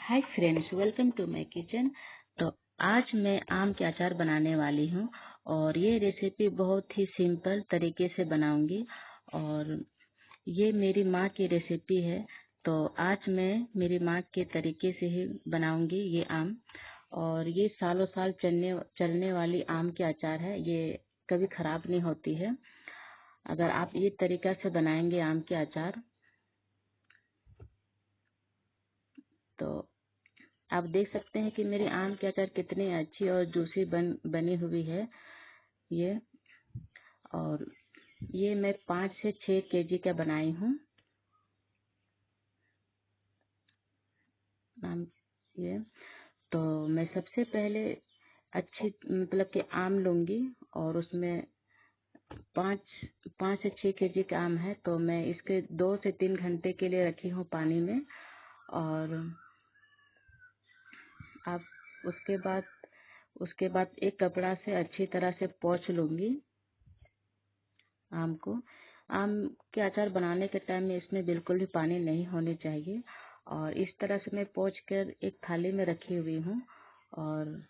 Hi friends, welcome to my kitchen. तो आज मैं आम के अचार बनाने वाली हूँ और ये रेसिपी बहुत ही सिंपल तरीके से बनाऊंगी। और ये मेरी माँ की रेसिपी है, तो आज मैं मेरी माँ के तरीके से ही बनाऊंगी ये आम। और ये सालों साल चलने वाली आम के अचार है, ये कभी ख़राब नहीं होती है अगर आप ये तरीका से बनाएंगे आम के अचार। तो आप देख सकते हैं कि मेरी आम की अचार कितनी अच्छी और जूसी बनी हुई है ये। और ये मैं 5 से 6 केजी का बनाई हूँ आम। ये तो मैं सबसे पहले अच्छी मतलब कि आम लूँगी और उसमें 5 से 6 केजी का आम है, तो मैं इसके 2 से 3 घंटे के लिए रखी हूँ पानी में। और आप उसके बाद एक कपड़ा से अच्छी तरह से पोंछ लूँगी आम को। आम के अचार बनाने के टाइम में इसमें बिल्कुल भी पानी नहीं होने चाहिए। और इस तरह से मैं पोंछ कर एक थाली में रखी हुई हूँ। और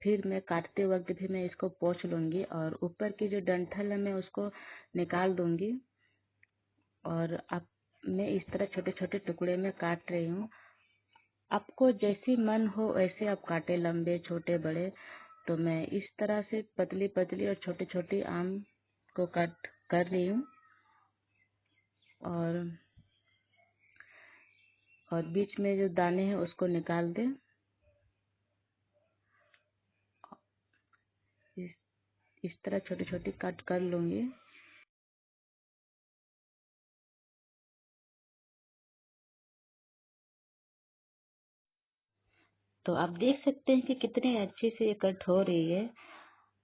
फिर मैं काटते वक्त भी मैं इसको पोंछ लूँगी और ऊपर की जो डंठल है मैं उसको निकाल दूँगी। और अब मैं इस तरह छोटे छोटे टुकड़े में काट रही हूँ। आपको जैसी मन हो वैसे आप काटे, लंबे छोटे बड़े। तो मैं इस तरह से पतली पतली और छोटी छोटी आम को कट कर रही हूँ। और बीच में जो दाने हैं उसको निकाल दें। इस तरह छोटी छोटी कट कर लूँगी। तो आप देख सकते हैं कि कितनी अच्छी से ये कट हो रही है।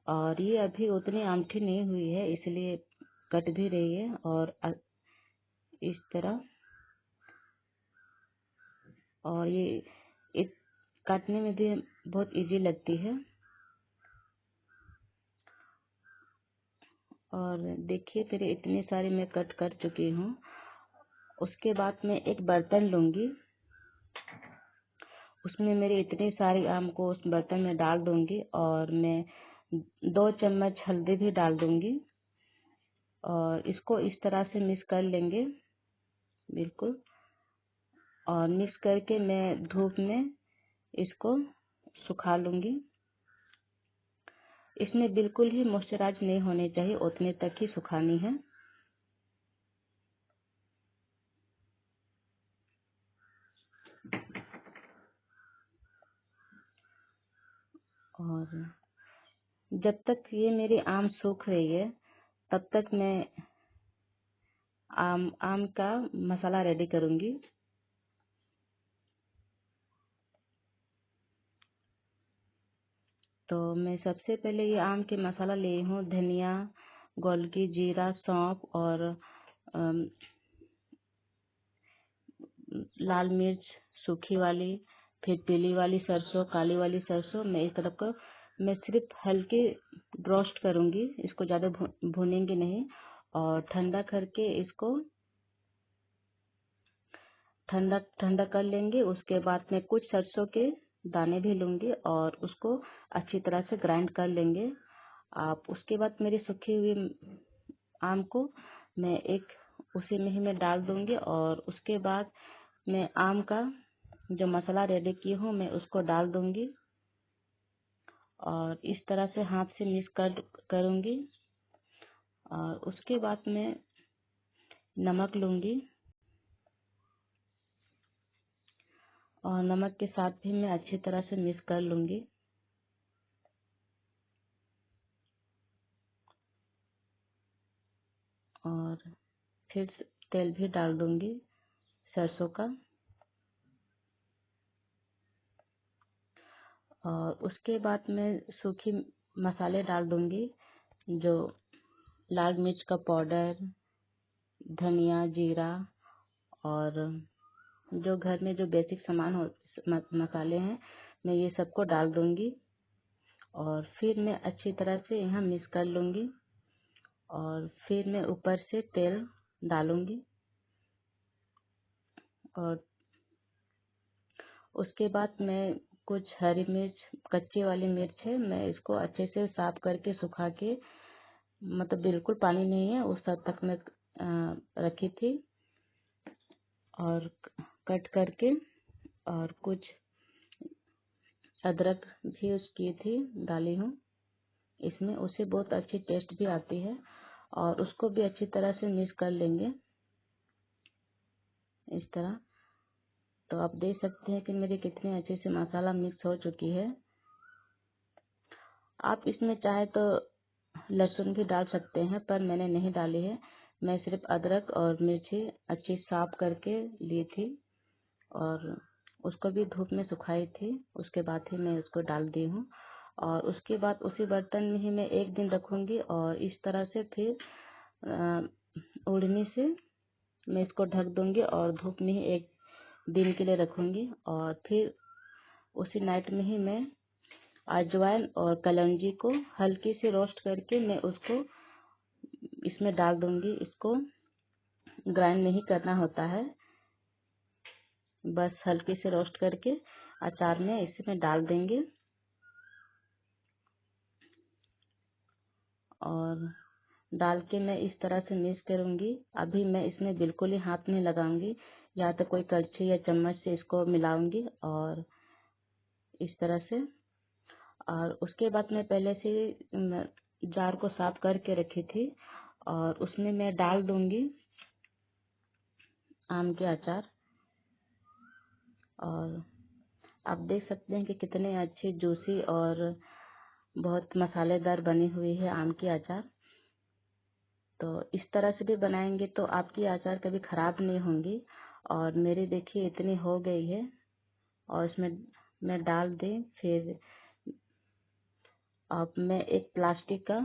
और ये अभी उतनी आमठी नहीं हुई है, इसलिए कट भी रही है। और इस तरह। और ये एक काटने में भी बहुत इजी लगती है। और देखिए मेरे इतनी सारी मैं कट कर चुकी हूँ। उसके बाद मैं एक बर्तन लूँगी, उसमें मेरी इतनी सारी आम को उस बर्तन में डाल दूँगी। और मैं 2 चम्मच हल्दी भी डाल दूँगी। और इसको इस तरह से मिक्स कर लेंगे बिल्कुल। और मिक्स करके मैं धूप में इसको सुखा लूँगी। इसमें बिल्कुल ही मॉइस्चराइज नहीं होने चाहिए, उतने तक ही सुखानी है। और जब तक ये मेरी आम सूख रही है तब तक मैं आम का मसाला रेडी करूँगी। तो मैं सबसे पहले ये आम के मसाला ली हूँ, धनिया, गोलकी, जीरा, सौंफ और अम, लाल मिर्च सूखी वाली, फिर पीली वाली सरसों, काली वाली सरसों। मैं इस तरफ को मैं सिर्फ हल्के रोस्ट करूँगी, इसको ज़्यादा भूनेंगे नहीं। और ठंडा करके इसको ठंडा ठंडा कर लेंगे। उसके बाद में कुछ सरसों के दाने भी लूँगी और उसको अच्छी तरह से ग्राइंड कर लेंगे। आप उसके बाद मेरी सूखी हुई आम को मैं एक उसी में ही मैं डाल दूँगी। और उसके बाद मैं आम का जो मसाला रेडी की हूँ मैं उसको डाल दूँगी। और इस तरह से हाथ से मिक्स करूँगी। और उसके बाद मैं नमक लूँगी और नमक के साथ भी मैं अच्छी तरह से मिक्स कर लूँगी। और फिर तेल भी डाल दूँगी सरसों का। और उसके बाद मैं सूखी मसाले डाल दूँगी, जो लाल मिर्च का पाउडर, धनिया, जीरा और जो घर में जो बेसिक सामान हो मसाले हैं मैं ये सबको डाल दूँगी। और फिर मैं अच्छी तरह से यहाँ मिक्स कर लूँगी। और फिर मैं ऊपर से तेल डालूँगी। और उसके बाद मैं कुछ हरी मिर्च, कच्ची वाली मिर्च है, मैं इसको अच्छे से साफ करके सुखा के, मतलब बिल्कुल पानी नहीं है उस हद तक मैं रखी थी, और कट करके, और कुछ अदरक भी उसकी थी डाली हूँ इसमें, उससे बहुत अच्छी टेस्ट भी आती है। और उसको भी अच्छी तरह से मिक्स कर लेंगे इस तरह। तो आप देख सकते हैं कि मेरी कितनी अच्छे से मसाला मिक्स हो चुकी है। आप इसमें चाहे तो लहसुन भी डाल सकते हैं, पर मैंने नहीं डाली है। मैं सिर्फ अदरक और मिर्ची अच्छी साफ करके ली थी और उसको भी धूप में सुखाई थी, उसके बाद ही मैं उसको डाल दी हूँ। और उसके बाद उसी बर्तन में ही मैं एक दिन रखूँगी, और इस तरह से फिर ओढ़नी से मैं इसको ढक दूँगी और धूप में ही एक दिन के लिए रखूँगी। और फिर उसी नाइट में ही मैं अजवाइन और कलौंजी को हल्की से रोस्ट करके मैं उसको इसमें डाल दूँगी। इसको ग्राइंड नहीं करना होता है, बस हल्की से रोस्ट करके अचार में इसमें डाल देंगे। और डाल के मैं इस तरह से मिक्स करूँगी। अभी मैं इसमें बिल्कुल ही हाथ नहीं लगाऊंगी, या तो कोई कलछी या चम्मच से इसको मिलाऊंगी, और इस तरह से। और उसके बाद मैं पहले से जार को साफ करके रखी थी, और उसमें मैं डाल दूंगी आम के अचार। और आप देख सकते हैं कि कितने अच्छे जूसी और बहुत मसालेदार बनी हुई है आम की अचार। तो इस तरह से भी बनाएंगे तो आपकी अचार कभी ख़राब नहीं होंगी। और मेरी देखिए इतनी हो गई है, और इसमें मैं डाल दी। फिर अब मैं एक प्लास्टिक का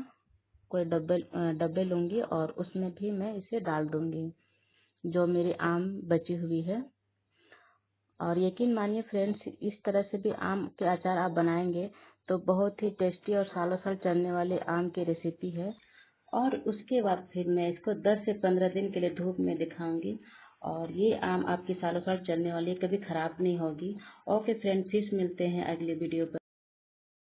कोई डब्बे लूँगी, और उसमें भी मैं इसे डाल दूँगी जो मेरी आम बची हुई है। और यकीन मानिए फ्रेंड्स, इस तरह से भी आम के अचार आप बनाएंगे तो बहुत ही टेस्टी और सालों साल चलने वाली आम की रेसिपी है। और उसके बाद फिर मैं इसको 10 से 15 दिन के लिए धूप में दिखाऊंगी, और ये आम आपकी सालों साल चलने वाली है, कभी ख़राब नहीं होगी। ओके फ्रेंड, फिर मिलते हैं अगले वीडियो पर।